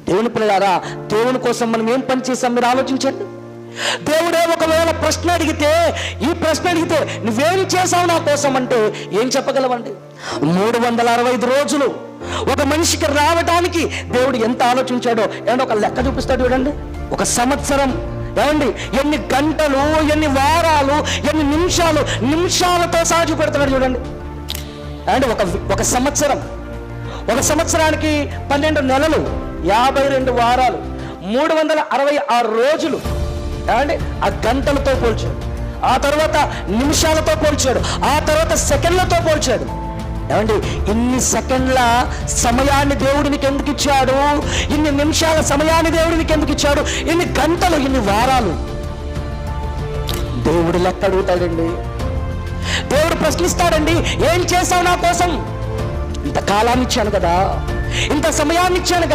దేవుని పిల్లలారా, దేవుని కోసం మనం ఏం పని చేసాం మీరు ఆలోచించండి. దేవుడే ఒకవేళ ప్రశ్న అడిగితే, ఈ ప్రశ్న అడిగితే నువ్వేం చేసావు నా కోసం అంటే ఏం చెప్పగలవండి? 365 రోజులు ఒక మనిషికి రావడానికి దేవుడు ఎంత ఆలోచించాడో ఏమంటే ఒక లెక్క చూపిస్తాడు చూడండి. ఒక సంవత్సరం ఏమండి ఎన్ని గంటలు, ఎన్ని వారాలు, ఎన్ని నిమిషాలు, నిమిషాలతో సాగు పెడతాడు చూడండి. అండ్ ఒక సంవత్సరం, ఒక సంవత్సరానికి 12 నెలలు, 52 వారాలు, 366 రోజులు. అంటే ఆ గంటలతో పోల్చాడు, ఆ తర్వాత నిమిషాలతో పోల్చాడు, ఆ తర్వాత సెకండ్లతో పోల్చాడు. ఏమండి ఇన్ని సెకండ్ల సమయాన్ని దేవుడినికి ఎందుకు ఇచ్చాడు? ఇన్ని నిమిషాల సమయాన్ని దేవుడినికి ఎందుకు ఇచ్చాడు? ఇన్ని గంటలు, ఇన్ని వారాలు? దేవుడు లెక్క అడుగుతాడండి. దేవుడు ప్రశ్నిస్తాడండి, ఏం చేశావు నా కోసం? ఇంత కాలాన్ని ఇచ్చాను కదా, ఇంత సమయాన్ని ఇచ్చాను కదా,